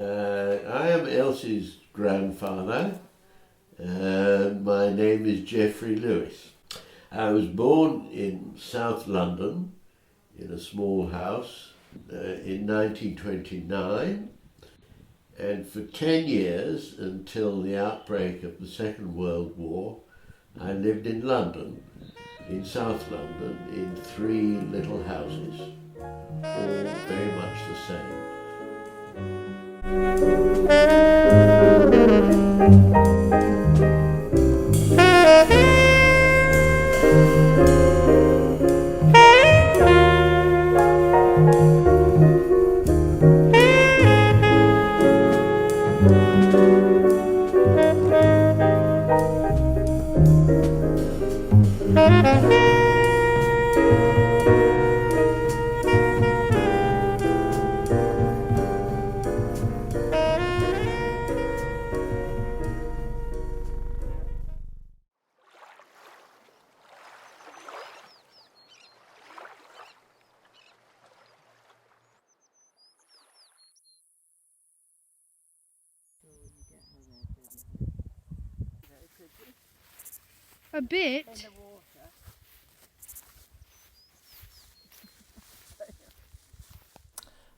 I am Elsie's grandfather. My name is Geoffrey Lewis. I was born in South London in a small house in 1929, and for 10 years until the outbreak of the Second World War I lived in London, in South London, in 3 little houses, all very much the A bit.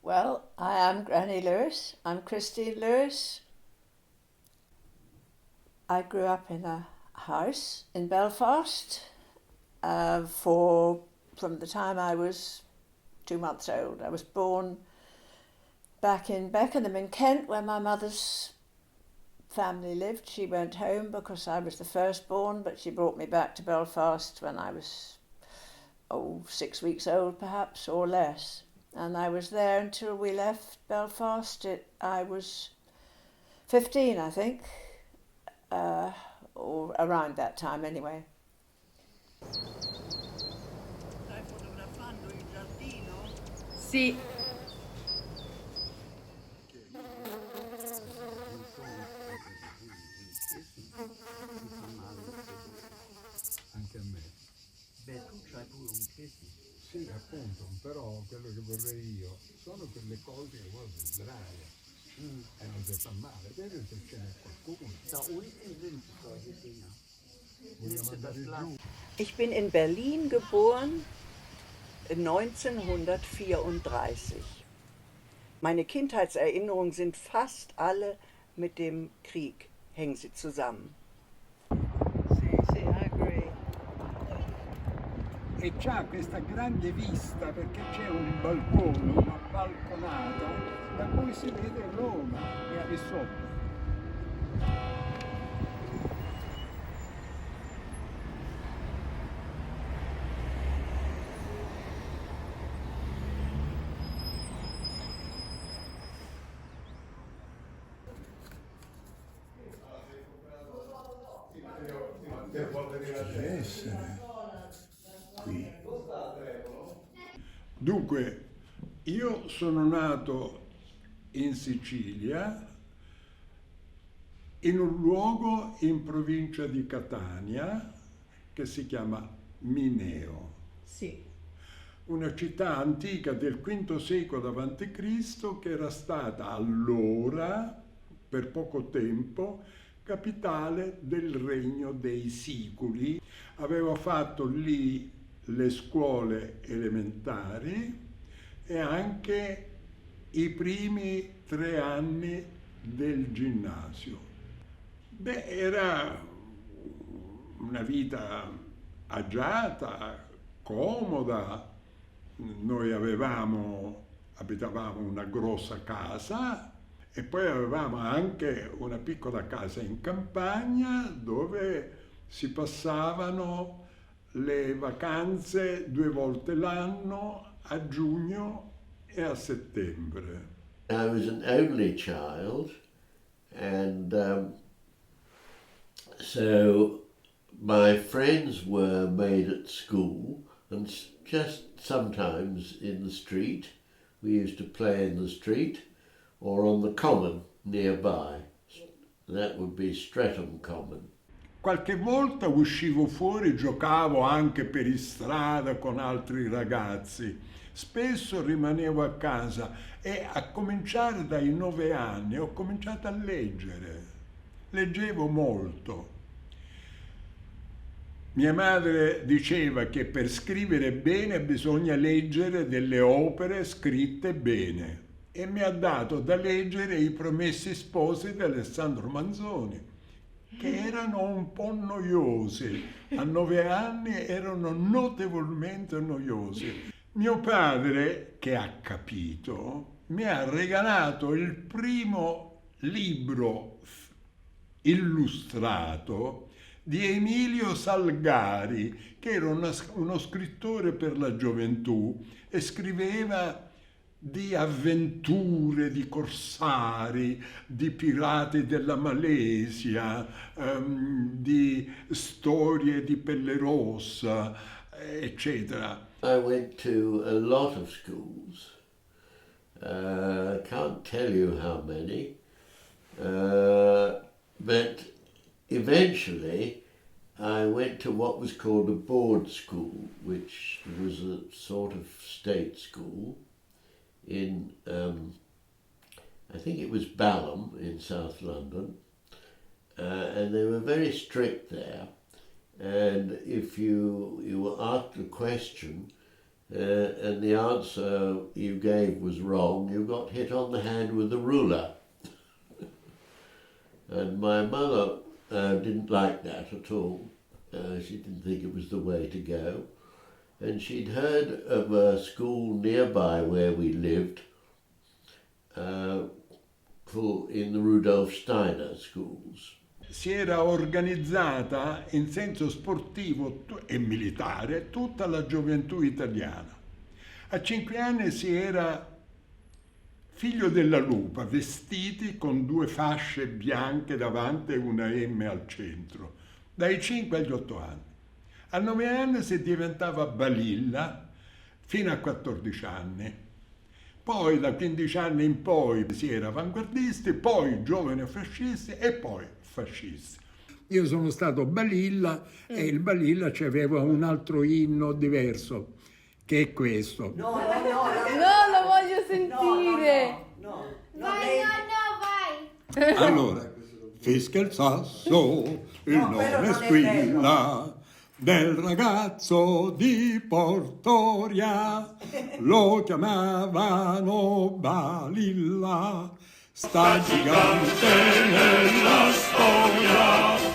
Well, I am Granny Lewis. I'm Christine Lewis. I grew up in a house in Belfast from the time I was 2 months old. I was born back in Beckenham in Kent, where my mother's family lived. She went home because I was the firstborn, but she brought me back to Belfast when I was 6 weeks old perhaps, or less. And I was there until we left Belfast. I was 15, I think, or around that time anyway. Stai fotografando il giardino? Sì. Anche a me. Beh, tu c'hai pure un chiesto. Sì, appunto, però quello che vorrei io sono quelle cose che uno si sdraia e non si fa male. Vedi se ce n'è qualcuno. Da unten sind solche Dinger. Vogliamo andare giù? Ich bin in Berlin geboren 1934. Meine Kindheitserinnerungen sind fast alle mit dem Krieg, hängen sie zusammen. Sì, I agree. E c'ha questa grande vista perché c'è un balcone, una balconata da cui si vede Roma e sopra. Deve essere qui. Dunque, io sono nato in Sicilia, in un luogo in provincia di Catania che si chiama Mineo. Sì. Una città antica del V secolo a.C. che era stata allora, per poco tempo, capitale del regno dei Siculi. Avevo fatto lì le scuole elementari e anche i primi 3 anni del ginnasio. Beh, era una vita agiata, comoda. Noi abitavamo una grossa casa e poi avevamo anche una piccola casa in campagna dove si passavano le vacanze 2 volte l'anno, a giugno e a settembre. I was an only child, and so my friends were made at school, and just sometimes in the street. We used to play in the street or on the common nearby. That would be Streatham Common. Qualche volta uscivo fuori, giocavo anche per strada con altri ragazzi, Spesso rimanevo a casa e a cominciare dai 9 anni ho cominciato a leggere. Leggevo molto. Mia madre diceva che per scrivere bene bisogna leggere delle opere scritte bene e mi ha dato da leggere I Promessi Sposi di Alessandro Manzoni, che erano un po' noiosi. A 9 anni erano notevolmente noiosi. Mio padre, che ha capito, mi ha regalato il primo libro illustrato di Emilio Salgari, che era uno scrittore per la gioventù e scriveva di avventure, di corsari, di pirati della Malesia, di storie di Pelle Rossa, eccetera. I went to a lot of schools. I can't tell you how many, but eventually I went to what was called a board school, which was a sort of state school in, I think it was Balham in South London, and they were very strict there. And if you were asked a question and the answer you gave was wrong, you got hit on the hand with a ruler. And my mother didn't like that at all. She didn't think it was the way to go. And she'd heard of a school nearby where we lived in the Rudolf Steiner schools. Si era organizzata in senso sportivo e militare tutta la gioventù italiana. A 5 anni si era figlio della lupa, vestiti con 2 fasce bianche davanti e una M al centro, dai 5 agli 8 anni. A 9 anni si diventava balilla fino a 14 anni. Poi da 15 anni in poi si era avanguardisti, poi giovani fascisti e poi fascisti. Io sono stato balilla e il balilla aveva un altro inno diverso, che è questo. No, lo voglio sentire. Vai, nonno, vai! Allora, fischia il sasso, il nome squilla del ragazzo di Portoria, lo chiamavano Balilla, sta gigante nella storia.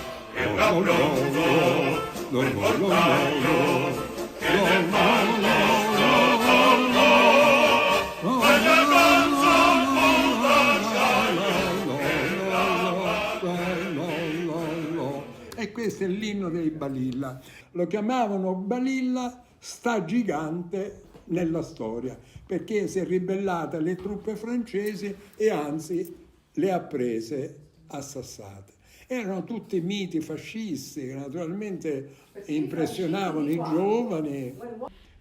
E questo è l'inno dei Balilla. Lo chiamavano Balilla, sta gigante nella storia, perché si è ribellata alle truppe francesi e anzi le ha prese assassate. Erano tutti miti fascisti che naturalmente impressionavano i giovani.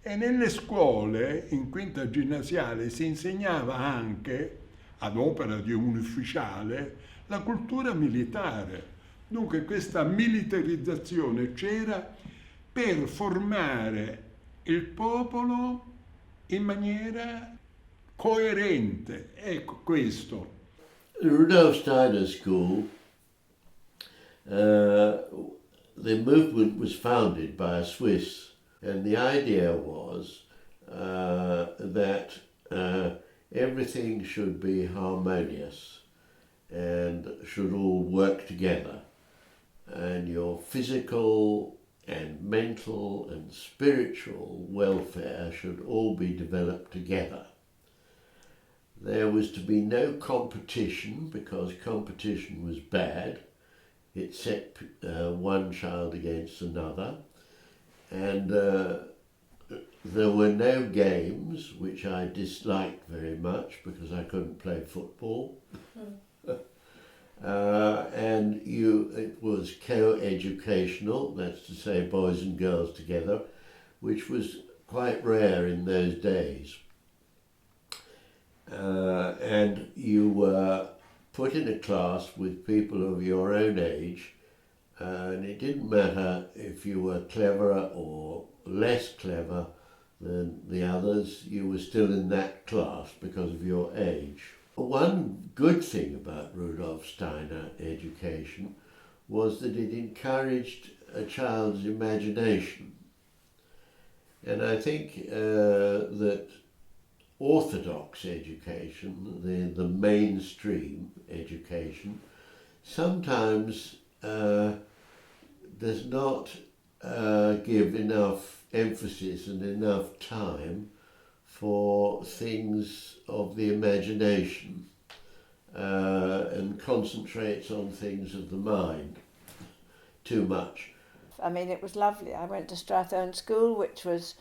E nelle scuole, in quinta ginnasiale, si insegnava anche, ad opera di un ufficiale, la cultura militare. Dunque questa militarizzazione c'era per formare il popolo in maniera coerente. Ecco questo. The Rudolf Steiner School, the movement was founded by a Swiss, and the idea was that everything should be harmonious and should all work together, and your physical and mental and spiritual welfare should all be developed together. There was to be no competition, because competition was bad. It set one child against another, and there were no games, which I disliked very much because I couldn't play football. And it was co-educational, that's to say boys and girls together, which was quite rare in those days. And you were put in a class with people of your own age, and it didn't matter if you were cleverer or less clever than the others, you were still in that class because of your age. One good thing about Rudolf Steiner education was that it encouraged a child's imagination. And I think that orthodox education, the mainstream education, sometimes does not give enough emphasis and enough time for things of the imagination and concentrates on things of the mind too much. I mean, it was lovely. I went to Strathern School, which was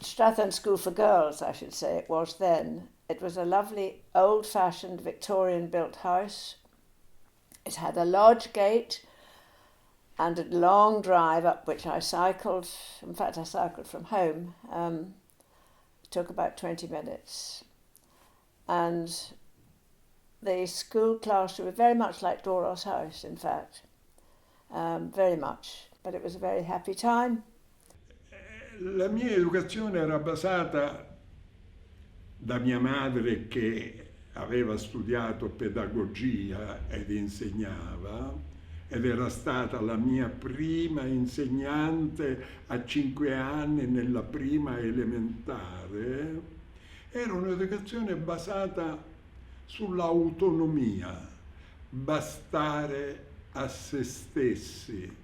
Strathern School for Girls, I should say it was then. It was a lovely old-fashioned Victorian-built house. It had a lodge gate and a long drive up which I cycled. In fact, I cycled from home. It took about 20 minutes. And the school classroom was very much like Dora's house, in fact. Very much. But it was a very happy time. La mia educazione era basata da mia madre che aveva studiato pedagogia ed insegnava, ed era stata la mia prima insegnante a 5 anni nella prima elementare. Era un'educazione basata sull'autonomia, bastare a se stessi,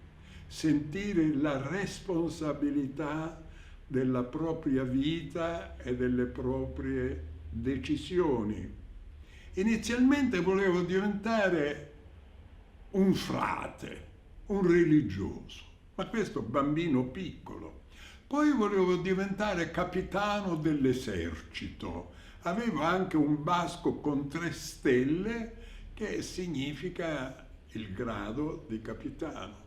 sentire la responsabilità della propria vita e delle proprie decisioni. Inizialmente volevo diventare un frate, un religioso, ma questo bambino piccolo. Poi volevo diventare capitano dell'esercito. Avevo anche un basco con 3 stelle, che significa il grado di capitano.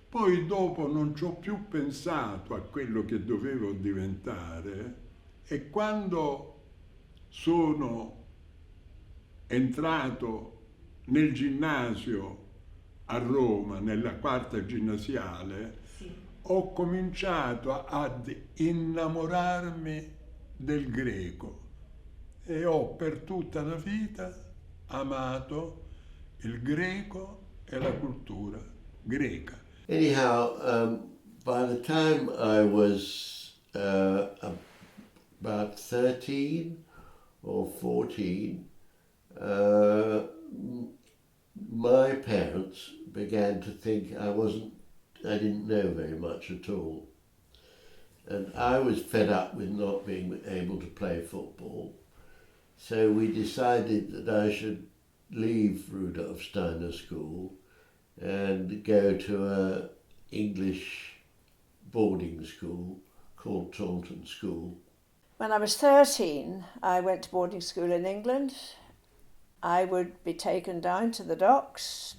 Poi dopo non ci ho più pensato a quello che dovevo diventare, e quando sono entrato nel ginnasio a Roma, nella 4ª ginnasiale, sì, ho cominciato ad innamorarmi del greco e ho per tutta la vita amato il greco e la cultura greca. Anyhow, by the time I was about 13 or 14, my parents began to think I didn't know very much at all. And I was fed up with not being able to play football. So we decided that I should leave Rudolf Steiner School and go to an English boarding school called Taunton School. When I was 13, I went to boarding school in England. I would be taken down to the docks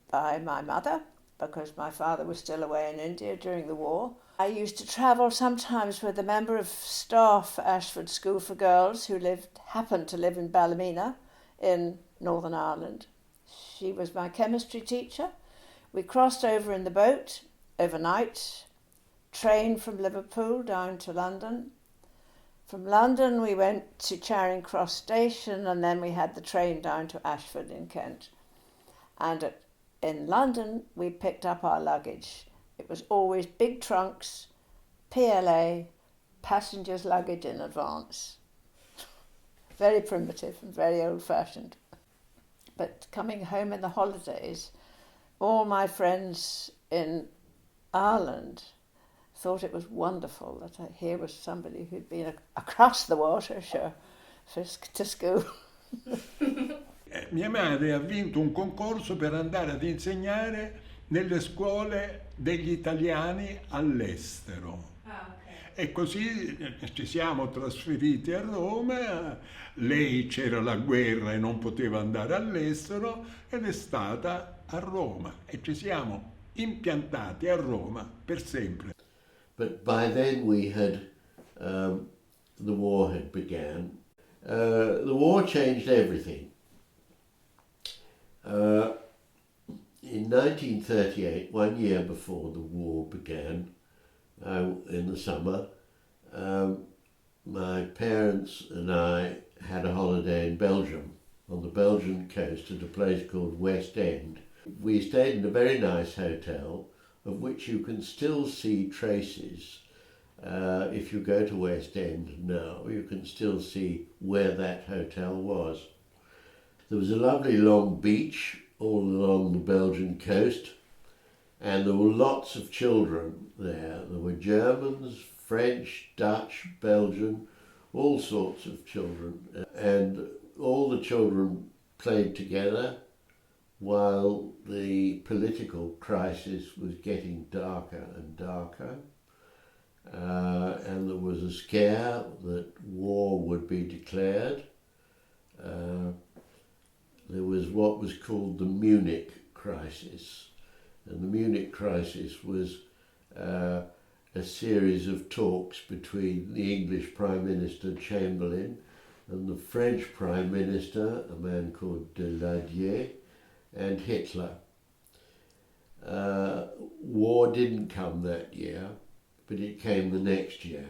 by my mother because my father was still away in India during the war. I used to travel sometimes with a member of staff for Ashford School for Girls who happened to live in Ballymena in Northern Ireland. She was my chemistry teacher. We crossed over in the boat overnight, trained from Liverpool down to London. From London we went to Charing Cross Station, and then we had the train down to Ashford in Kent. And in London we picked up our luggage. It was always big trunks, PLA, passengers' luggage in advance. Very primitive and very old-fashioned. But coming home in the holidays, all my friends in Ireland thought it was wonderful that here was somebody who'd been across the water, to school. Mia madre ha vinto un concorso per andare ad insegnare nelle scuole degli italiani all'estero. E così ci siamo trasferiti a Roma. Lei c'era la guerra e non poteva andare all'estero ed è stata a Roma e ci siamo impiantati a Roma per sempre. But by then we had, the war had began. The war changed everything. In 1938, 1 year before the war began, in the summer, my parents and I had a holiday in Belgium, on the Belgian coast at a place called West End. We stayed in a very nice hotel, of which you can still see traces. If you go to West End now, you can still see where that hotel was. There was a lovely long beach all along the Belgian coast, and there were lots of children there. There were Germans, French, Dutch, Belgian, all sorts of children. And all the children played together while the political crisis was getting darker and darker. And there was a scare that war would be declared. There was what was called the Munich crisis. And the Munich crisis was a series of talks between the English Prime Minister Chamberlain and the French Prime Minister, a man called Daladier, and Hitler. War didn't come that year, but it came the next year.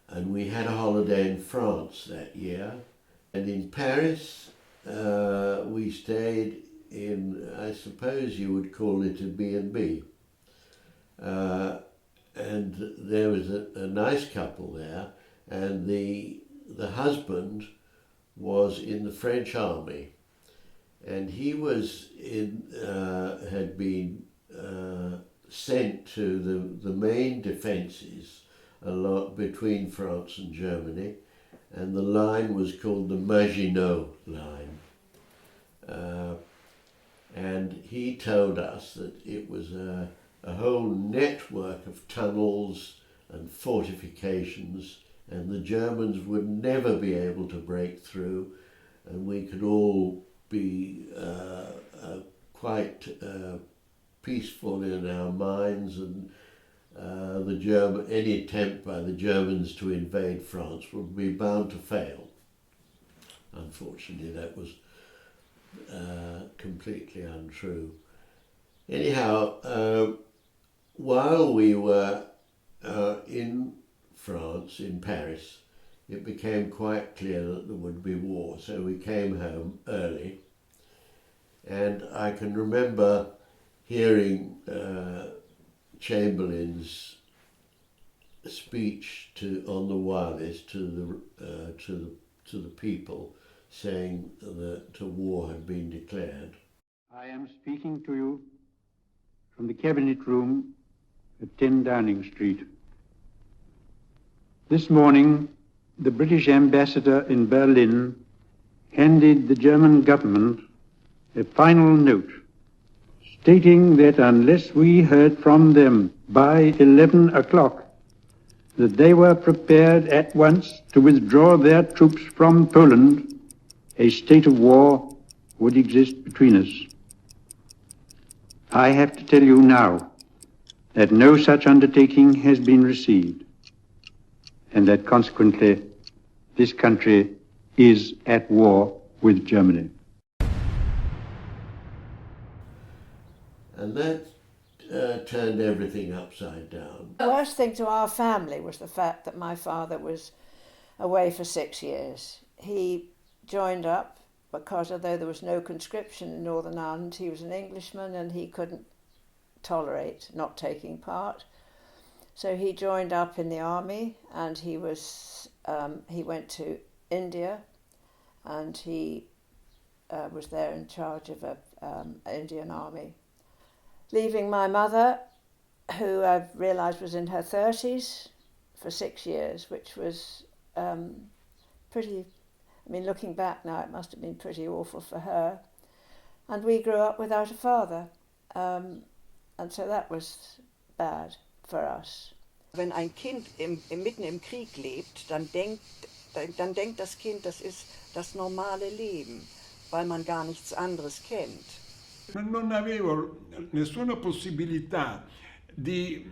And we had a holiday in France that year. And in Paris, we stayed in, I suppose you would call it a B&B. And there was a nice couple there, and the husband was in the French army, and he was had been sent to the main defences a lot between France and Germany, and the line was called the Maginot Line. And he told us that it was a whole network of tunnels and fortifications, and the Germans would never be able to break through, and we could all be quite peaceful in our minds, and any attempt by the Germans to invade France would be bound to fail. Unfortunately, that was completely untrue. Anyhow, while we were in France, in Paris, it became quite clear that there would be war, so we came home early. And I can remember hearing Chamberlain's speech on the wireless to the people, saying that war had been declared. I am speaking to you from the Cabinet Room at 10 Downing Street. This morning, the British ambassador in Berlin handed the German government a final note stating that unless we heard from them by 11 o'clock, that they were prepared at once to withdraw their troops from Poland, a state of war would exist between us. I have to tell you now that no such undertaking has been received, and that consequently this country is at war with Germany. And that turned everything upside down. The worst thing to our family was the fact that my father was away for 6 years. He joined up because although there was no conscription in Northern Ireland, he was an Englishman and he couldn't tolerate not taking part. So he joined up in the army, and he went to India, and he was there in charge of an Indian army. Leaving my mother, who I've realised was in her 30s, for 6 years, which was pretty, I mean, looking back now, it must have been pretty awful for her. And we grew up without a father, and so that was bad for us. Wenn ein Kind mitten im Krieg lebt, dann denkt das Kind, das ist das normale Leben, weil man gar nichts anderes kennt. Non avevo nessuna possibilità di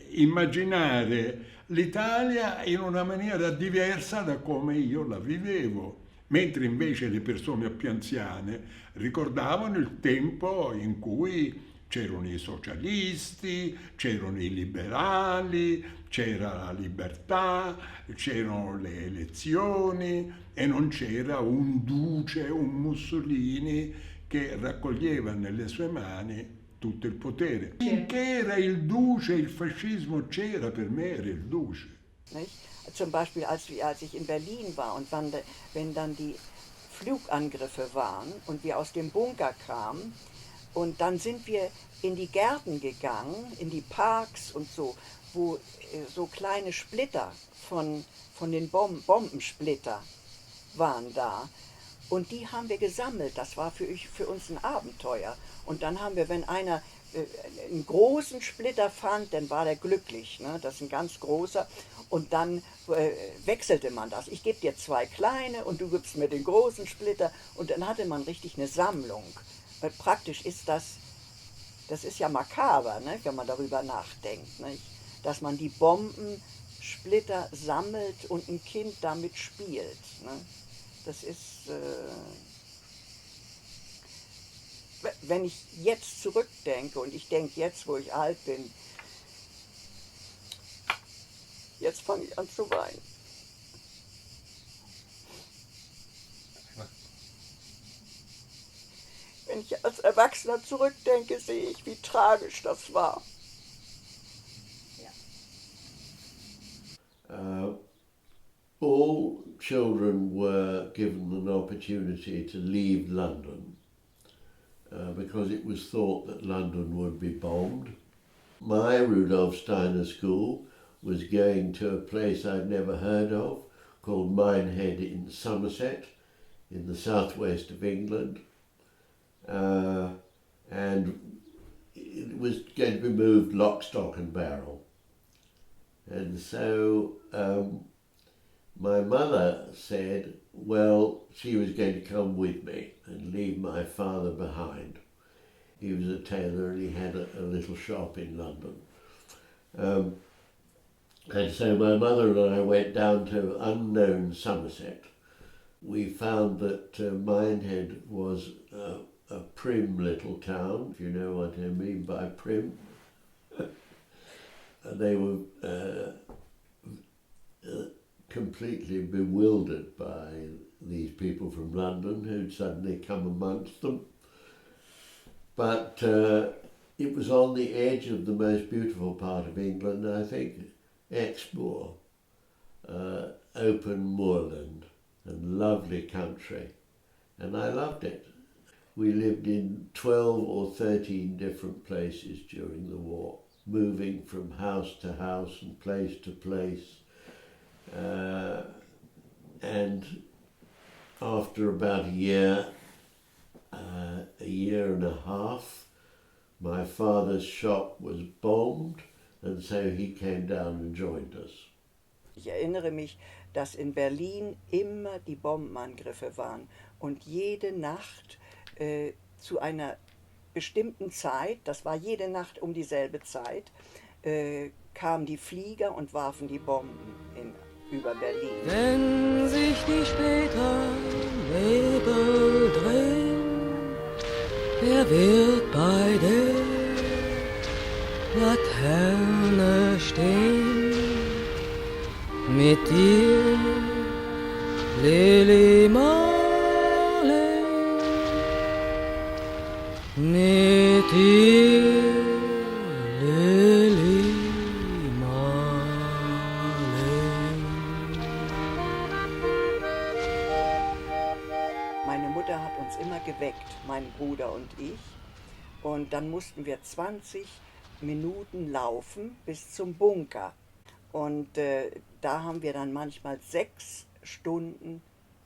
immaginare l'Italia in una maniera diversa da come io la vivevo, mentre invece le persone più anziane ricordavano il tempo in cui c'erano i socialisti, c'erano i liberali, c'era la libertà, c'erano le elezioni e non c'era un duce, un Mussolini che raccoglieva nelle sue mani tutto il potere. Finché era il duce, il fascismo c'era, per me era il duce. Nicht? Zum Beispiel, als ich in Berlin war und wenn dann die Flugangriffe waren und wir aus dem Bunker kamen und dann sind wir in die Gärten gegangen, in die Parks und so, wo so kleine Splitter von den Bombensplitter waren da. Und die haben wir gesammelt, das war für uns ein Abenteuer. Und dann haben wir, wenn einer einen großen Splitter fand, dann war der glücklich, ne? Das ist ein ganz großer. Und dann wechselte man das. Ich gebe dir 2 kleine und du gibst mir den großen Splitter. Und dann hatte man richtig eine Sammlung. Praktisch ist das ist ja makaber, ne? Wenn man darüber nachdenkt, nicht? Dass man die Bombensplitter sammelt und ein Kind damit spielt. Ne? Das ist, wenn ich jetzt zurückdenke, und ich denke jetzt, wo ich alt bin, jetzt fange ich an zu weinen. Wenn ich als Erwachsener zurückdenke, sehe ich, wie tragisch das war. All children were given an opportunity to leave London because it was thought that London would be bombed. My Rudolf Steiner school was going to a place I'd never heard of called Minehead in Somerset in the southwest of England, and it was going to be moved lock, stock and barrel. And so my mother said, well, she was going to come with me and leave my father behind. He was a tailor and he had a little shop in London. And so my mother and I went down to unknown Somerset. We found that Minehead was a prim little town, if you know what I mean by prim. They were completely bewildered by these people from London who'd suddenly come amongst them. But it was on the edge of the most beautiful part of England, I think, Exmoor, open moorland and lovely country, and I loved it. We lived in 12 or 13 different places during the war, moving from house to house and place to place. And after about a year and a half, my father's shop was bombed, and so he came down and joined us. Ich erinnere mich, dass in Berlin immer die Bombenangriffe waren und jede Nacht zu einer bestimmten Zeit, das war jede Nacht um dieselbe Zeit, kamen die Flieger und warfen die Bomben über Berlin. Wenn sich die später Nebel drehen, wer wird bei der Laterne stehen? Mit dir, Lili Marley, mit dir, Lili Meine Mutter hat uns immer geweckt, mein Bruder und ich. Und dann mussten wir 20 Minuten laufen bis zum Bunker. Und da haben wir dann manchmal 6 Stunden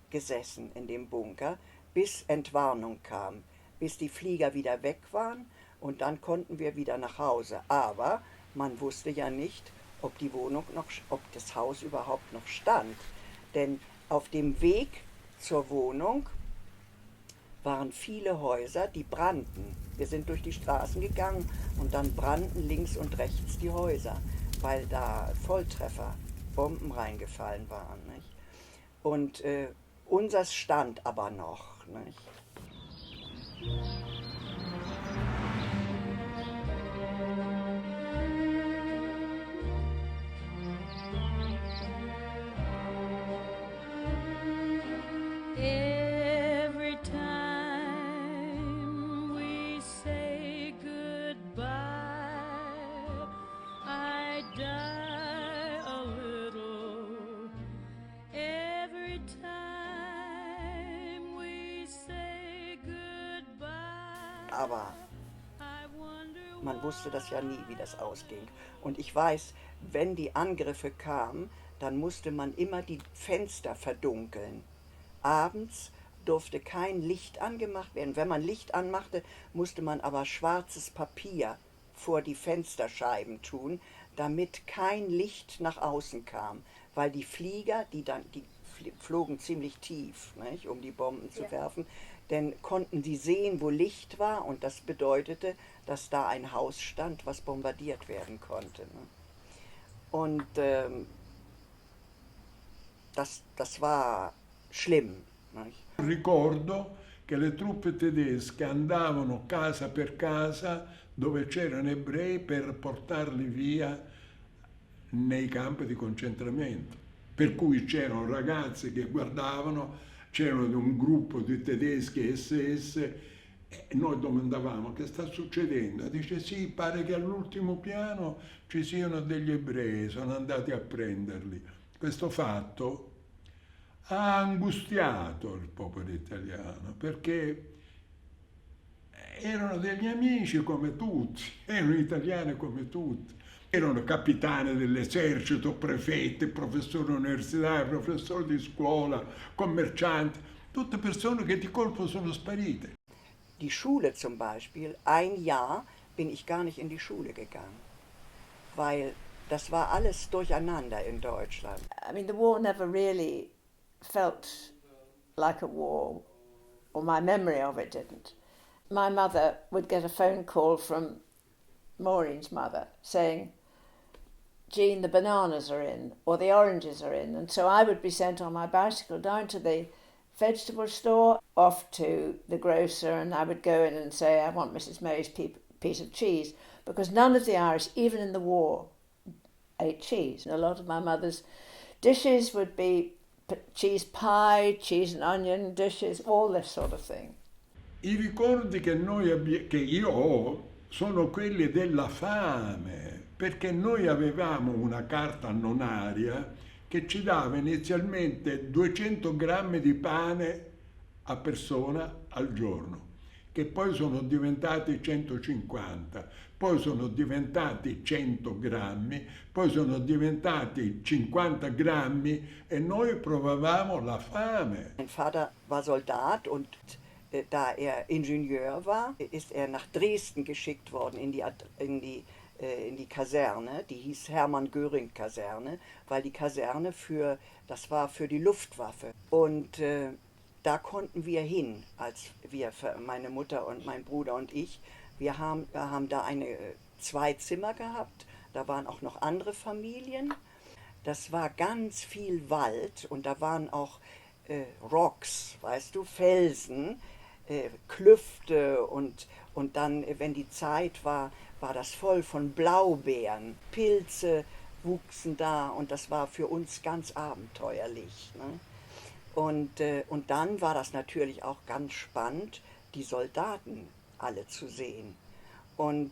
gesessen in dem Bunker, bis Entwarnung kam, bis die Flieger wieder weg waren und dann konnten wir wieder nach Hause. Aber man wusste ja nicht, ob die Wohnung ob das Haus überhaupt noch stand. Denn auf dem Weg zur Wohnung waren viele Häuser, die brannten. Wir sind durch die Straßen gegangen und dann brannten links und rechts die Häuser, weil da Volltreffer, Bomben reingefallen waren. Nicht? Und unseres stand aber noch. Nicht? aber man wusste das ja nie, wie das ausging. Und ich weiß, wenn die Angriffe kamen, dann musste man immer die Fenster verdunkeln. Abends durfte kein Licht angemacht werden. Wenn man Licht anmachte, musste man aber schwarzes Papier vor die Fensterscheiben tun, damit kein Licht nach außen kam. Weil die Flieger, die flogen ziemlich tief, nicht, um die Bomben zu werfen, dann konnten sie sehen, wo Licht war, und das bedeutete, dass da ein Haus stand, was bombardiert werden konnte. Ne? Und das war schlimm. Nicht? Ricordo che le truppe tedesche andavano casa per casa dove c'erano ebrei per portarli via nei campi di concentramento. Per cui c'erano ragazzi che guardavano, c'erano un gruppo di tedeschi SS e noi domandavamo che sta succedendo. Dice sì, pare che all'ultimo piano ci siano degli ebrei, sono andati a prenderli. Questo fatto ha angustiato il popolo italiano perché erano degli amici come tutti, erano italiani come tutti. Erano capitani dell'esercito, prefetti, professori universitari, professori di scuola, commercianti, tutte persone che di colpo sono sparite. Die Schule zum Beispiel, ein Jahr bin ich gar nicht in die Schule gegangen, weil das war alles durcheinander in Deutschland. I mean, the war never really felt like a war, or my memory of it didn't. My mother would get a phone call from Maureen's mother saying, Jean, the bananas are in, or the oranges are in. And so I would be sent on my bicycle down to the vegetable store, off to the grocer, and I would go in and say, I want Mrs. Mary's piece of cheese, because none of the Irish, even in the war, ate cheese. And a lot of my mother's dishes would be cheese pie, cheese and onion dishes, all this sort of thing. I ricordi che io ho sono quelli della fame, perché noi avevamo una carta nonaria che ci dava inizialmente 200 grammi di pane a persona al giorno, che poi sono diventati 150, poi sono diventati 100 grammi, poi sono diventati 50 grammi e noi provavamo la fame. Mein Vater war Soldat und da er Ingenieur war, ist er nach Dresden geschickt worden in die Kaserne, die hieß Hermann-Göring-Kaserne, weil die Kaserne das war für die Luftwaffe. Und da konnten wir hin, meine Mutter und mein Bruder und ich. Wir haben da 2 Zimmer gehabt, da waren auch noch andere Familien. Das war ganz viel Wald und da waren auch Rocks, weißt du, Felsen, Klüfte und dann, wenn die Zeit war, war das voll von Blaubeeren. Pilze wuchsen da und das war für uns ganz abenteuerlich. Ne? Und dann war das natürlich auch ganz spannend, die Soldaten alle zu sehen. Und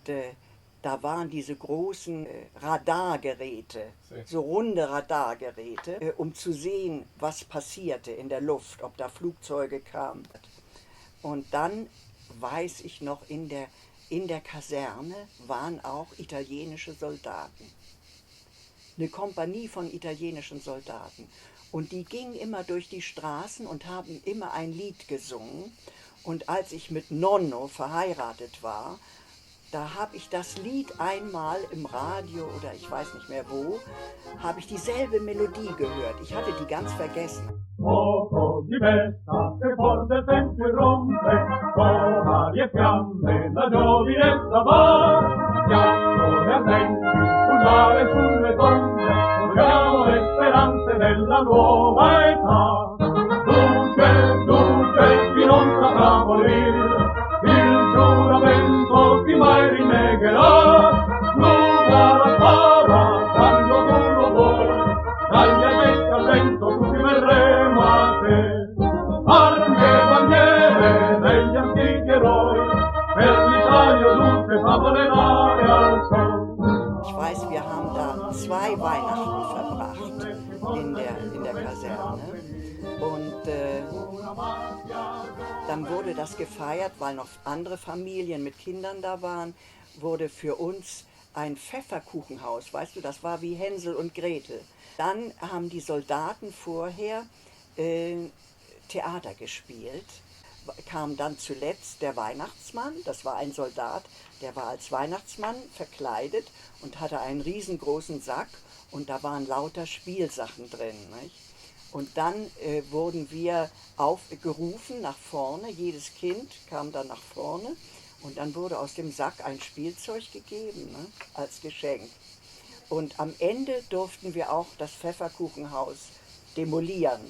da waren diese großen Radargeräte, so runde Radargeräte, um zu sehen, was passierte in der Luft, ob da Flugzeuge kamen. Und dann weiß ich noch, in der Kaserne waren auch italienische Soldaten. Eine Kompanie von italienischen Soldaten. Und die gingen immer durch die Straßen und haben immer ein Lied gesungen. Und als ich mit Nonno verheiratet war, da habe ich das Lied einmal im Radio oder ich weiß nicht mehr wo, habe ich dieselbe Melodie gehört. Ich hatte die ganz vergessen. Fuoco di festa che forte sempre rompe, con varie fiamme la giovinezza va, fiammole ardenti sul mare e sulle tombe, vogliamo le speranze della nuova età. Luce, chi non saprà morire, il giuramento chi mai rinnegherà, nuda la spara quando tu lo vuoi, dagli addetti al vento tutti verremo a te. Armi e bandiere degli antichi eroi, per l'Italia dulce favorare al sol. Ich weiß, wir haben da 2 Weihnachten verbracht in der Kaserne. Und Dann wurde das gefeiert, weil noch andere Familien mit Kindern da waren, wurde für uns ein Pfefferkuchenhaus, weißt du, das war wie Hänsel und Gretel. Dann haben die Soldaten vorher Theater gespielt. Kam dann zuletzt der Weihnachtsmann, das war ein Soldat, der war als Weihnachtsmann verkleidet und hatte einen riesengroßen Sack und da waren lauter Spielsachen drin. Nicht? Und dann wurden wir aufgerufen nach vorne, jedes Kind kam dann nach vorne und dann wurde aus dem Sack ein Spielzeug gegeben, ne, als Geschenk. Und am Ende durften wir auch das Pfefferkuchenhaus demolieren.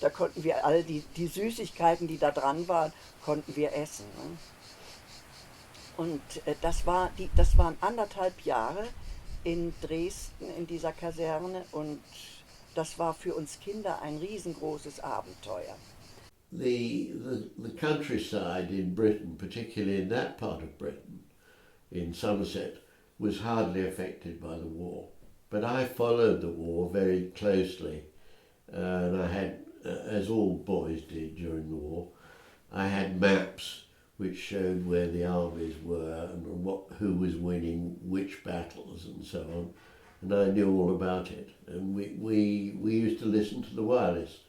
Da konnten wir all die Süßigkeiten, die da dran waren, konnten wir essen. Ne? Und das waren 1,5 Jahre in Dresden in dieser Kaserne und das war für uns Kinder ein riesengroßes Abenteuer. The countryside in Britain, particularly in that part of Britain, in Somerset, was hardly affected by the war. But I followed the war very closely, and I had, as all boys did during the war, I had maps which showed where the armies were and who was winning which battles and so on, and I knew all about it. And we used to listen to the wireless,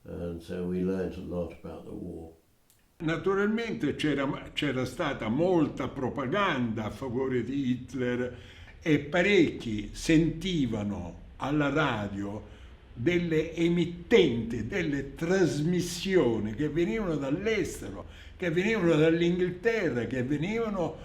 and so we learned a lot about the war. Naturalmente c'era stata molta propaganda a favore di Hitler e parecchi sentivano alla radio delle emittenti, delle trasmissioni che venivano dall'estero, che venivano dall'Inghilterra, che venivano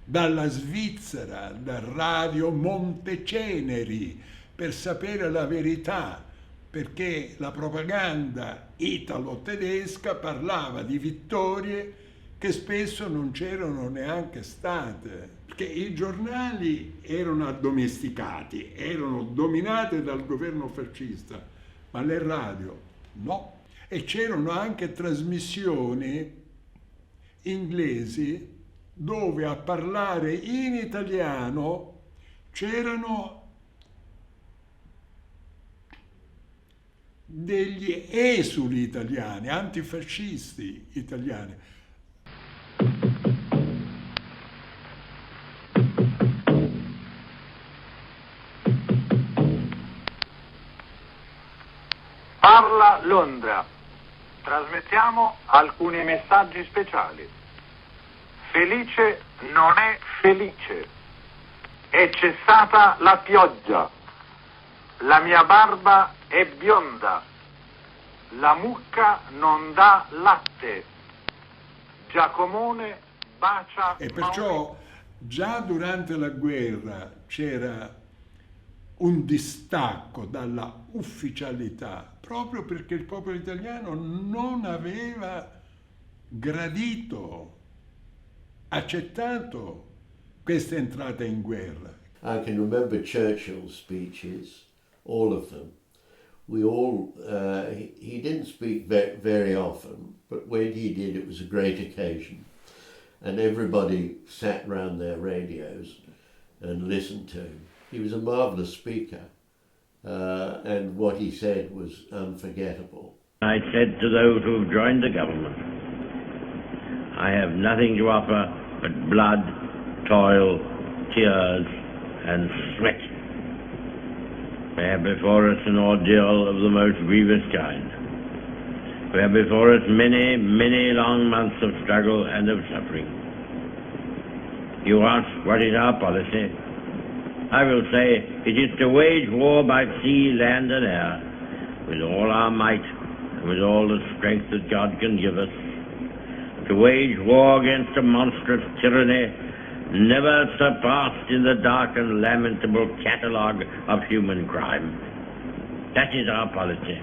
dalla Svizzera, da Radio Monteceneri, per sapere la verità, perché la propaganda italo-tedesca parlava di vittorie che spesso non c'erano neanche state, perché i giornali erano addomesticati, erano dominati dal governo fascista, ma le radio no. E c'erano anche trasmissioni inglesi dove a parlare in italiano c'erano degli esuli italiani, antifascisti italiani. Parla Londra. Trasmettiamo alcuni messaggi speciali. Felice non è felice. È cessata la pioggia. La mia barba è bionda. La mucca non dà latte. Giacomone bacia. E perciò già durante la guerra c'era un distacco dalla ufficialità, proprio perché il popolo italiano non aveva gradito, accettato questa entrata in guerra. I can remember Churchill's speeches, all of them. We all, he didn't speak very often, but when he did, it was a great occasion. And everybody sat round their radios and listened to him. He was a marvellous speaker, and what he said was unforgettable. I said to those who have joined the government, I have nothing to offer but blood, toil, tears, and sweat. We have before us an ordeal of the most grievous kind. We have before us many, many long months of struggle and of suffering. You ask, what is our policy? I will say, it is to wage war by sea, land, and air, with all our might, and with all the strength that God can give us, to wage war against a monstrous tyranny never surpassed in the dark and lamentable catalogue of human crime. That is our policy.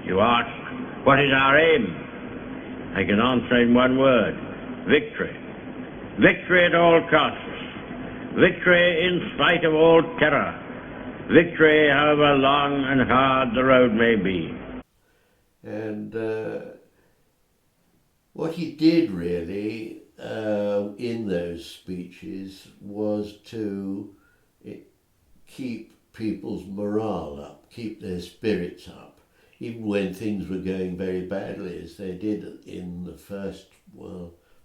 You ask, what is our aim? I can answer in one word, victory. Victory at all costs. Victory in spite of all terror. Victory however long and hard the road may be. And what he did really in those speeches was to keep people's morale up, keep their spirits up. even when things were going very badly, as they did in the first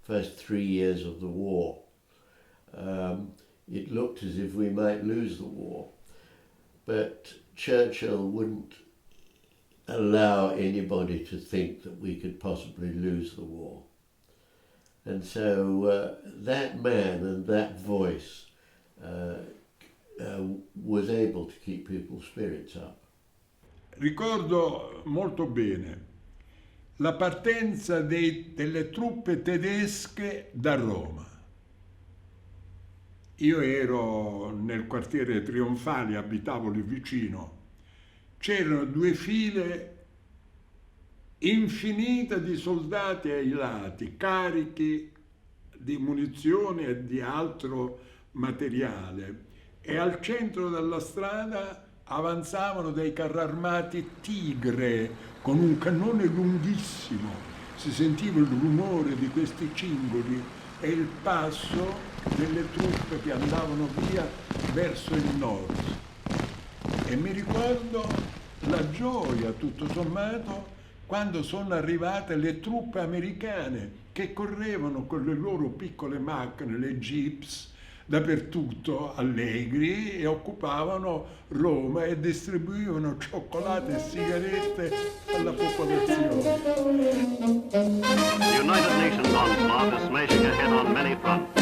3 years of the war, it looked as if we might lose the war. But Churchill wouldn't allow anybody to think that we could possibly lose the war. And so that man and that voice was able to keep people's spirits up. Ricordo molto bene la partenza delle truppe tedesche da Roma. Io ero nel quartiere Trionfali, abitavo lì vicino. C'erano 2 file infinite di soldati ai lati, carichi di munizioni e di altro materiale. E al centro della strada avanzavano dei carri armati Tigre con un cannone lunghissimo. Si sentiva il rumore di questi cingoli e il passo delle truppe che andavano via verso il nord. E mi ricordo la gioia, tutto sommato, quando sono arrivate le truppe americane che correvano con le loro piccole macchine, le jeeps, dappertutto, allegri, e occupavano Roma e distribuivano cioccolate e sigarette alla popolazione. The United Nations onslaught is smashing ahead on many fronts.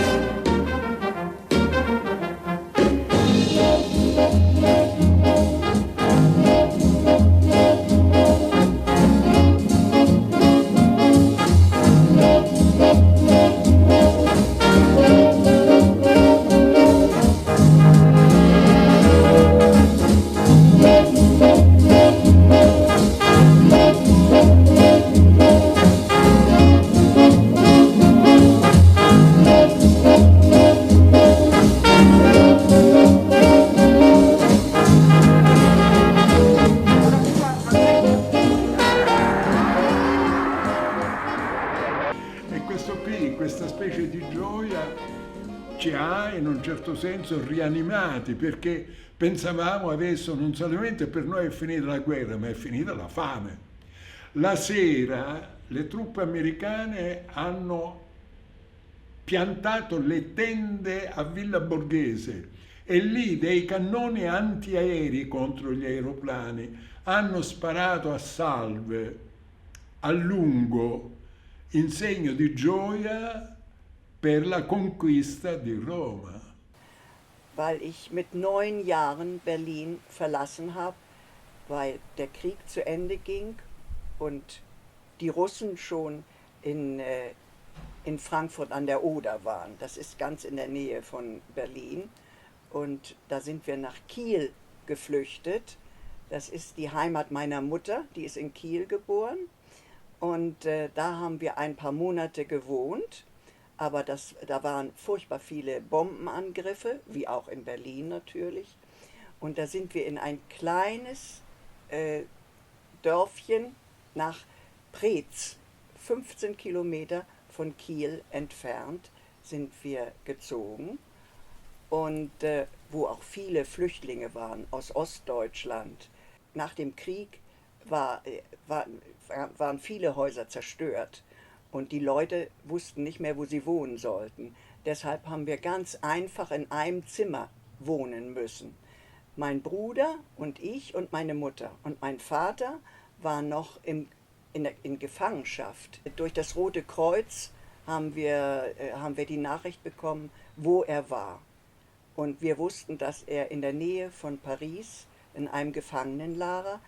Ci ha in un certo senso rianimati, perché pensavamo adesso non solamente per noi è finita la guerra, ma è finita la fame. La sera le truppe americane hanno piantato le tende a Villa Borghese e lì dei cannoni antiaerei contro gli aeroplani hanno sparato a salve, a lungo, in segno di gioia per la conquista di Roma. Weil ich mit 9 Jahren Berlin verlassen habe, weil der Krieg zu Ende ging und die Russen schon in Frankfurt an der Oder waren. Das ist ganz in der Nähe von Berlin. Und da sind wir nach Kiel geflüchtet. Das ist die Heimat meiner Mutter, die ist in Kiel geboren. Und da haben wir ein paar Monate gewohnt. Aber da waren furchtbar viele Bombenangriffe, wie auch in Berlin natürlich. Und da sind wir in ein kleines Dörfchen nach Preetz, 15 Kilometer von Kiel entfernt, sind wir gezogen. Und wo auch viele Flüchtlinge waren aus Ostdeutschland. Nach dem Krieg waren viele Häuser zerstört. Und die Leute wussten nicht mehr, wo sie wohnen sollten. Deshalb haben wir ganz einfach in einem Zimmer wohnen müssen. Mein Bruder und ich und meine Mutter. Und mein Vater war noch in Gefangenschaft. Durch das Rote Kreuz haben wir die Nachricht bekommen, wo er war. Und wir wussten, dass er in der Nähe von Paris in einem Gefangenenlager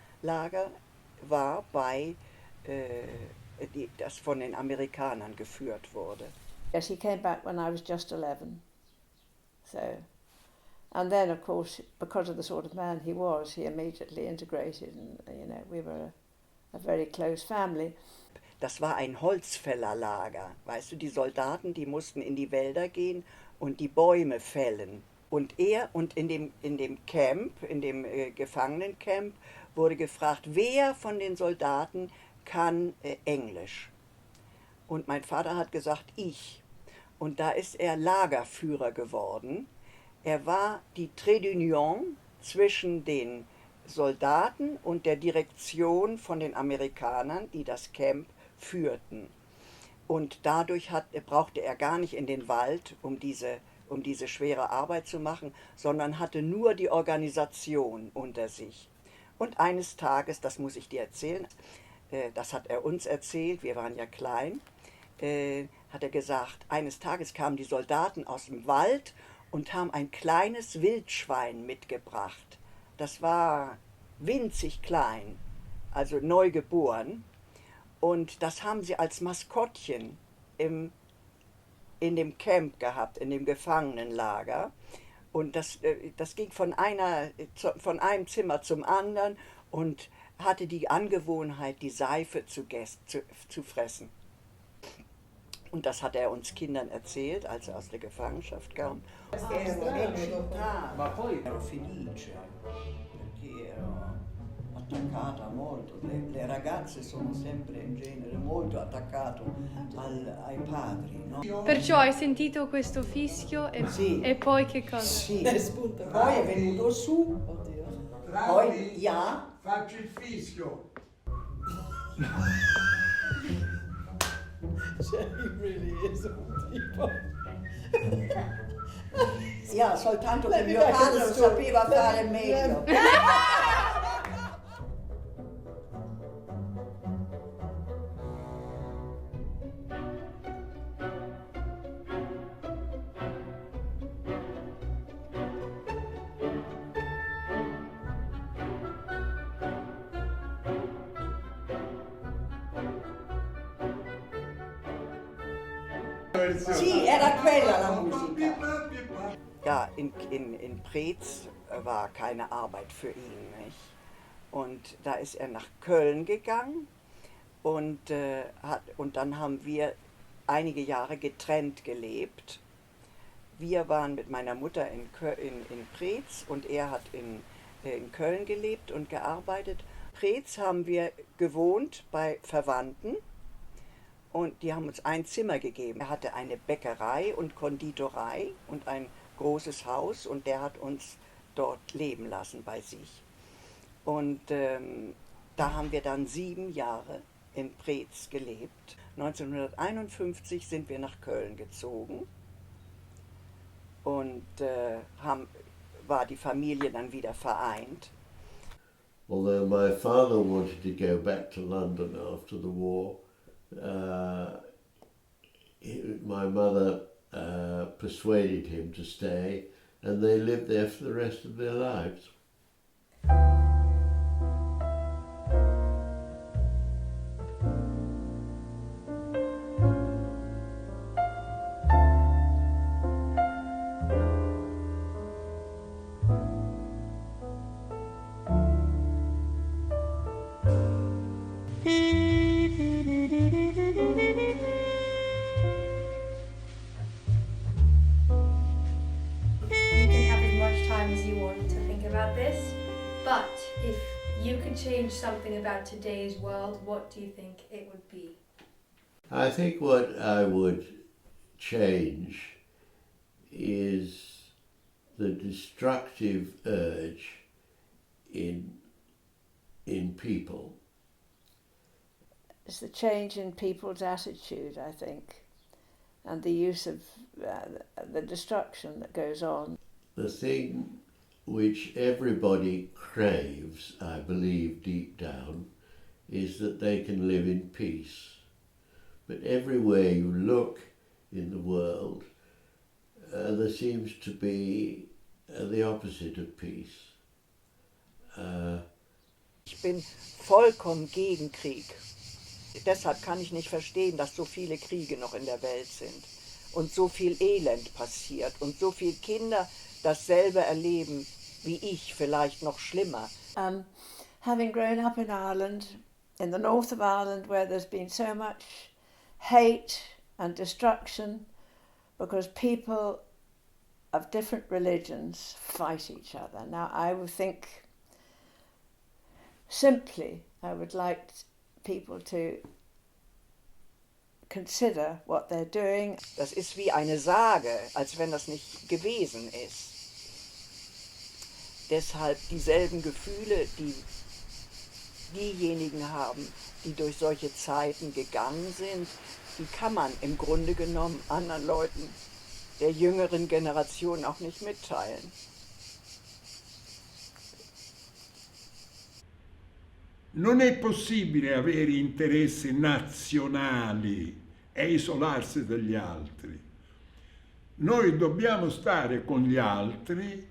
war, das von den Amerikanern geführt wurde. Yes, he came back when I was just 11. So, and then of course, because of the sort of man he was, he immediately integrated, and we were a very close family. Das war ein Holzfällerlager. Weißt du, die Soldaten, die mussten in die Wälder gehen und die Bäume fällen. Und in dem Camp, in dem Gefangenencamp, wurde gefragt, wer von den Soldaten kann Englisch. Und mein Vater hat gesagt, ich. Und da ist er Lagerführer geworden. Er war die Trait d'Union zwischen den Soldaten und der Direktion von den Amerikanern, die das Camp führten. Und dadurch brauchte er gar nicht in den Wald, um diese schwere Arbeit zu machen, sondern hatte nur die Organisation unter sich. Und eines Tages, das muss ich dir erzählen, das hat er uns erzählt, wir waren ja klein, hat er gesagt, eines Tages kamen die Soldaten aus dem Wald und haben ein kleines Wildschwein mitgebracht. Das war winzig klein, also neugeboren. Und das haben sie als Maskottchen in dem Camp gehabt, in dem Gefangenenlager. Und das ging von einem Zimmer zum anderen und hatte die Angewohnheit, die Seife zu fressen. Und das hat er uns Kindern erzählt, als er aus der Gefangenschaft kam. Ma poi ero felice perché ero attaccata molto. Le ragazze sono sempre in genere molto attaccate ai padri, no? Perciò hai sentito questo fischio Sì. e poi che cosa? Sì. Poi è venuto su. Poi ja. Faccio il fischio. Cioè, he really is un tipo. Ja, soltanto che mio padre lo sapeva fare meglio. Sì, era quella la musica. Ja, in Preetz war keine Arbeit für ihn, nicht? Und da ist er nach Köln gegangen und dann haben wir einige Jahre getrennt gelebt. Wir waren mit meiner Mutter in Preetz und er hat in Köln gelebt und gearbeitet. Preetz haben wir gewohnt bei Verwandten. Und die haben uns ein Zimmer gegeben. Er hatte eine Bäckerei und Konditorei und ein großes Haus und der hat uns dort leben lassen bei sich. Und da haben wir dann 7 Jahre in Preetz gelebt. 1951 sind wir nach Köln gezogen und war die Familie dann wieder vereint. Although my father wanted to go back to London after the war, my mother persuaded him to stay, and they lived there for the rest of their lives. But if you could change something about today's world, what do you think it would be? I think what I would change is the destructive urge in people. It's the change in people's attitude, I think, and the use of the destruction that goes on. The thing which everybody craves, I believe deep down, is that they can live in peace. But everywhere you look in the world, there seems to be the opposite of peace. Ich bin vollkommen gegen Krieg. Deshalb kann ich nicht verstehen, dass so viele Kriege noch in der Welt sind und so viel Elend passiert und so viele Kinder dasselbe erleben wie ich, vielleicht noch schlimmer. Having grown up in Ireland, in the north of Ireland, where there's been so much hate and destruction because people of different religions fight each other. Now, I would think simply, I would like people to consider what they're doing. Das ist wie eine Sage, als wenn das nicht gewesen ist. Deshalb dieselben Gefühle, die diejenigen haben, die durch solche Zeiten gegangen sind, die kann man im Grunde genommen anderen Leuten der jüngeren Generation auch nicht mitteilen. Non è possibile avere interessi nazionali e isolarsi dagli altri. Noi dobbiamo stare con gli altri,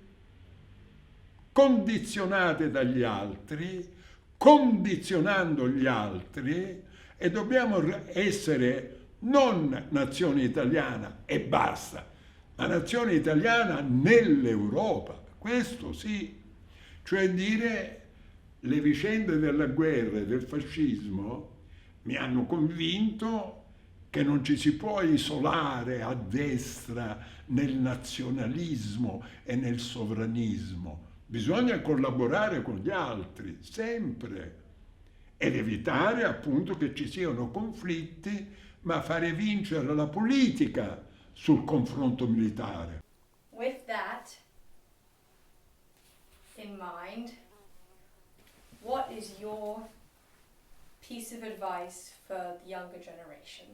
condizionati dagli altri, condizionando gli altri, e dobbiamo essere non nazione italiana e basta, ma nazione italiana nell'Europa, questo sì, cioè dire le vicende della guerra e del fascismo mi hanno convinto che non ci si può isolare a destra nel nazionalismo e nel sovranismo. Bisogna collaborare con gli altri, sempre, ed evitare appunto che ci siano conflitti, ma fare vincere la politica sul confronto militare. With that in mind, what is your piece of advice for the younger generation?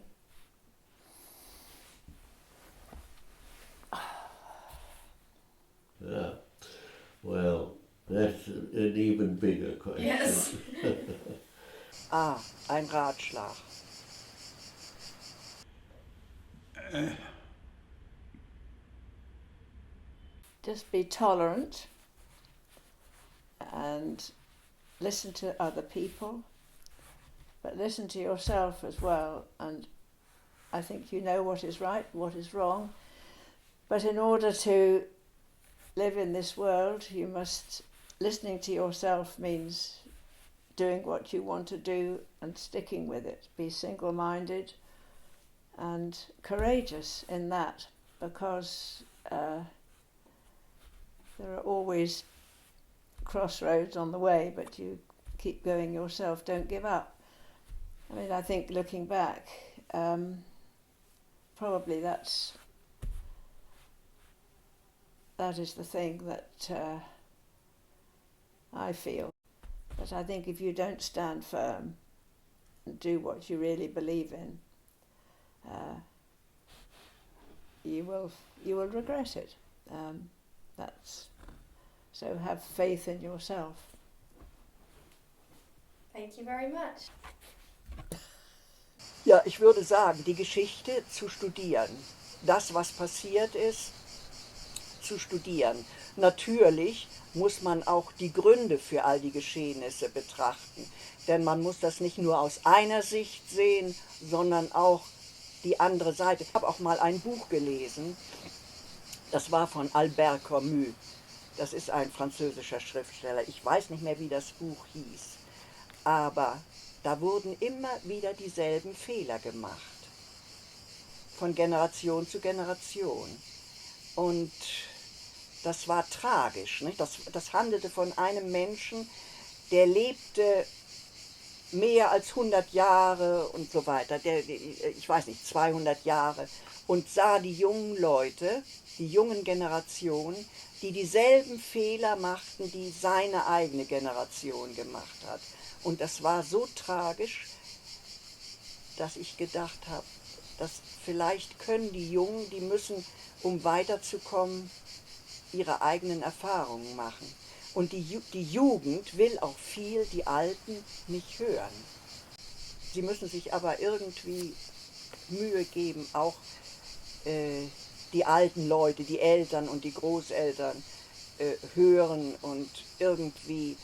Yeah. Well, that's an even bigger question. Yes. Ein Ratschlag. Just be tolerant and listen to other people, but listen to yourself as well. And I think you know what is right, what is wrong. But in order to live in this world, you must, listening to yourself means doing what you want to do and sticking with it. Be single-minded and courageous in that, because there are always crossroads on the way, but you keep going yourself, don't give up. I mean, I think looking back, probably that is the thing that I feel. But I think if you don't stand firm and do what you really believe in, you will regret it. So have faith in yourself. Thank you very much. Ja, ich würde sagen, die Geschichte zu studieren. Das, was passiert ist, zu studieren. Natürlich muss man auch die Gründe für all die Geschehnisse betrachten. Denn man muss das nicht nur aus einer Sicht sehen, sondern auch die andere Seite. Ich habe auch mal ein Buch gelesen, das war von Albert Camus. Das ist ein französischer Schriftsteller. Ich weiß nicht mehr, wie das Buch hieß. Aber da wurden immer wieder dieselben Fehler gemacht. Von Generation zu Generation. Und das war tragisch. Nicht? Das handelte von einem Menschen, der lebte mehr als 100 Jahre und so weiter. Ich weiß nicht, 200 Jahre. Und sah die jungen Leute, die jungen Generationen, die dieselben Fehler machten, die seine eigene Generation gemacht hat. Und das war so tragisch, dass ich gedacht habe, dass vielleicht können die Jungen, die müssen, um weiterzukommen, ihre eigenen Erfahrungen machen. Und die Jugend will auch viel die Alten nicht hören. Sie müssen sich aber irgendwie Mühe geben, auch die alten Leute, die Eltern und die Großeltern hören und irgendwie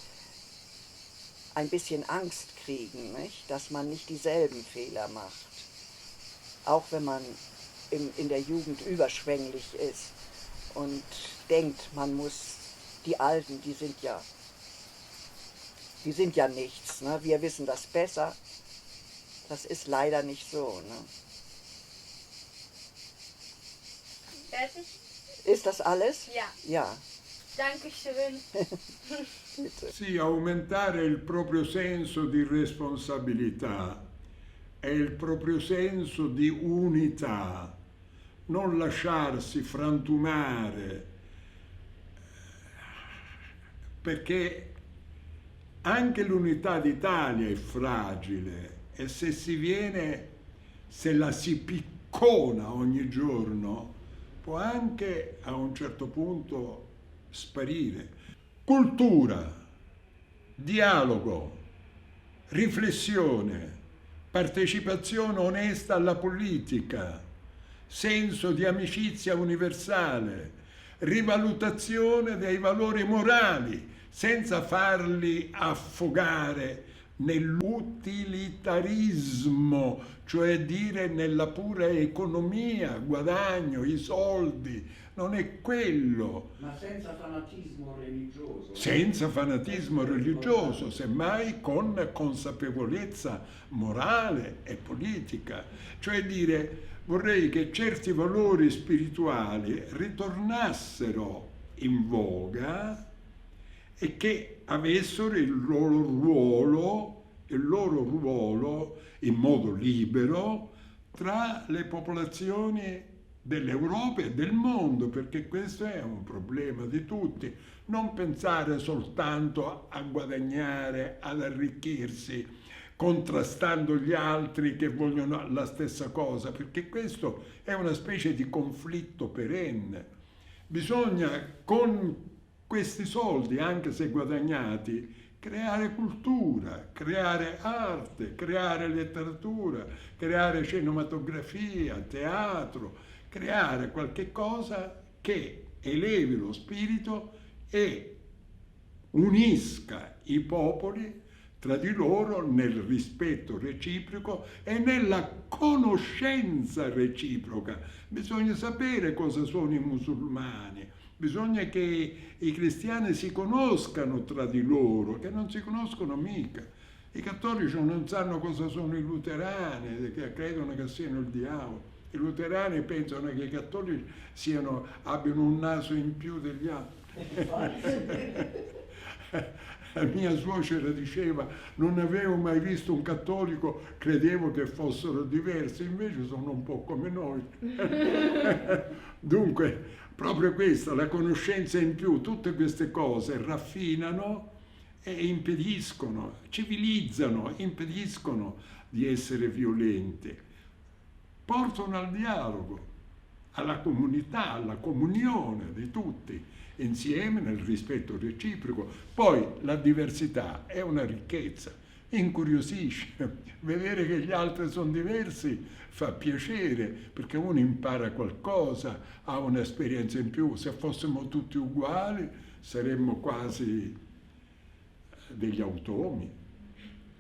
ein bisschen Angst kriegen, nicht? Dass man nicht dieselben Fehler macht. Auch wenn man in der Jugend überschwänglich ist und denkt, man muss die Alten, die sind ja nichts, ne? Wir wissen das besser. Das ist leider nicht so. Ne? Fertig? Ist das alles? Ja. Ja. Dankeschön. Sì, aumentare il proprio senso di responsabilità e il proprio senso di unità, non lasciarsi frantumare perché anche l'unità d'Italia è fragile e se la si piccona ogni giorno, può anche a un certo punto sparire. Cultura, dialogo, riflessione, partecipazione onesta alla politica, senso di amicizia universale, rivalutazione dei valori morali, senza farli affogare nell'utilitarismo, cioè dire nella pura economia, guadagno, i soldi, non è quello. Ma senza fanatismo religioso. Senza fanatismo religioso, semmai con consapevolezza morale e politica. Cioè dire, vorrei che certi valori spirituali ritornassero in voga e che avessero il loro ruolo in modo libero tra le popolazioni dell'Europa e del mondo, perché questo è un problema di tutti. Non pensare soltanto a guadagnare, ad arricchirsi, contrastando gli altri che vogliono la stessa cosa, perché questo è una specie di conflitto perenne. Bisogna con questi soldi, anche se guadagnati, creare cultura, creare arte, creare letteratura, creare cinematografia, teatro, creare qualche cosa che elevi lo spirito e unisca i popoli tra di loro nel rispetto reciproco e nella conoscenza reciproca. Bisogna sapere cosa sono i musulmani, bisogna che i cristiani si conoscano tra di loro, che non si conoscono mica. I cattolici non sanno cosa sono i luterani, che credono che siano il diavolo. I luterani pensano che i cattolici abbiano un naso in più degli altri. La mia suocera diceva, non avevo mai visto un cattolico, credevo che fossero diversi, invece sono un po' come noi. Dunque, proprio questa, la conoscenza in più, tutte queste cose raffinano e impediscono, civilizzano, impediscono di essere violenti, portano al dialogo, alla comunità, alla comunione di tutti, insieme nel rispetto reciproco. Poi la diversità è una ricchezza, incuriosisce, vedere che gli altri sono diversi fa piacere, perché uno impara qualcosa, ha un'esperienza in più. Se fossimo tutti uguali saremmo quasi degli automi.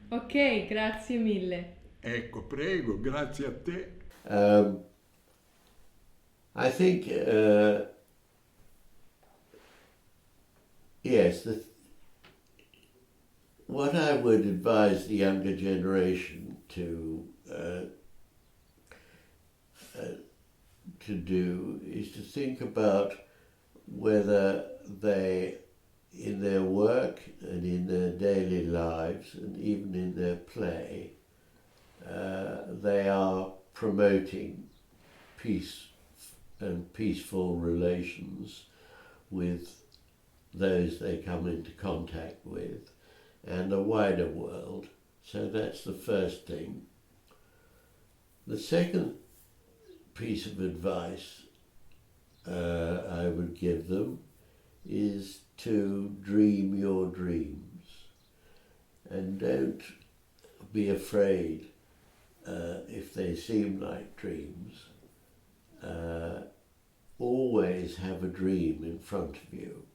Ok, grazie mille. Ecco, prego, grazie a te. I think, yes, what I would advise the younger generation to do is to think about whether they, in their work and in their daily lives and even in their play, they are promoting peace and peaceful relations with those they come into contact with and the wider world. So that's the first thing. The second piece of advice I would give them is to dream your dreams, and don't be afraid if they seem like dreams. Always have a dream in front of you,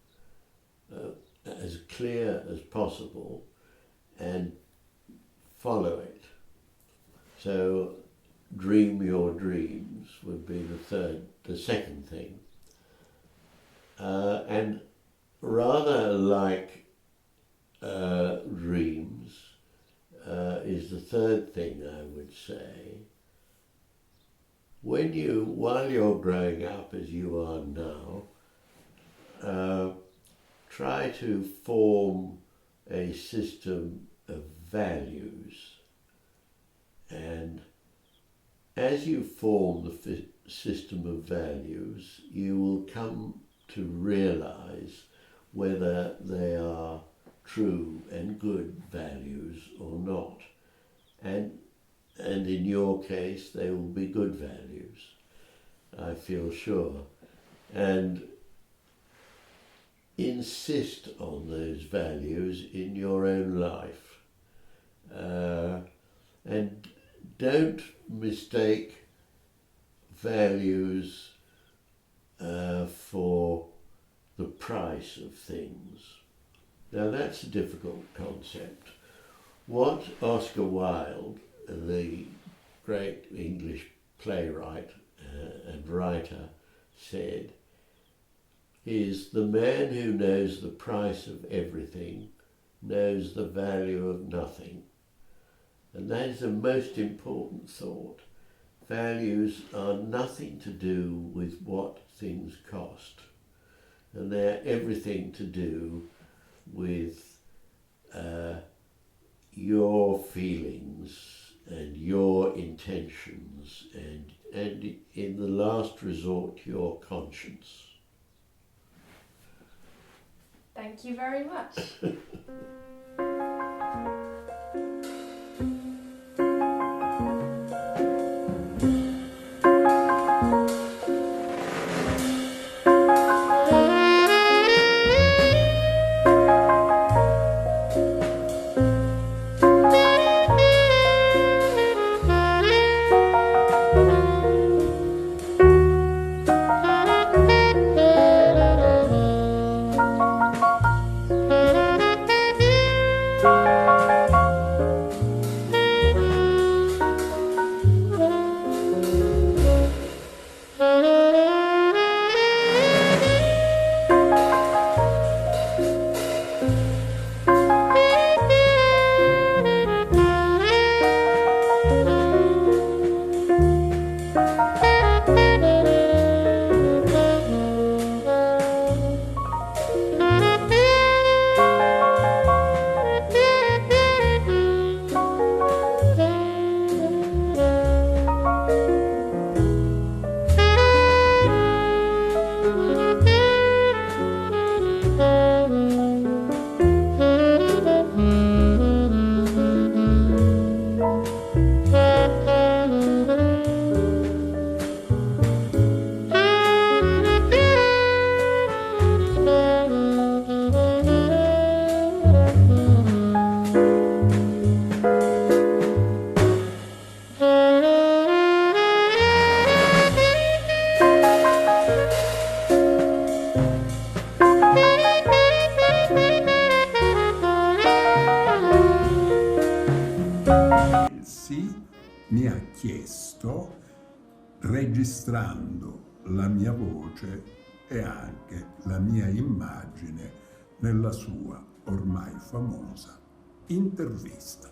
as clear as possible, and follow it. So dream your dreams would be the second thing. And rather like dreams is the third thing I would say. While you're growing up as you are now, try to form a system of values, and as you form the system of values, you will come to realize whether they are true and good values or not. And in your case, they will be good values, I feel sure. And insist on those values in your own life. And don't mistake values for the price of things. Now that's a difficult concept. What Oscar Wilde, the great English playwright and writer, said is, the man who knows the price of everything knows the value of nothing. And that is a most important thought. Values are nothing to do with what things cost, and they're everything to do with your feelings and your intentions and in the last resort, your conscience. Thank you very much. Mi ha chiesto, registrando la mia voce e anche la mia immagine nella sua ormai famosa intervista.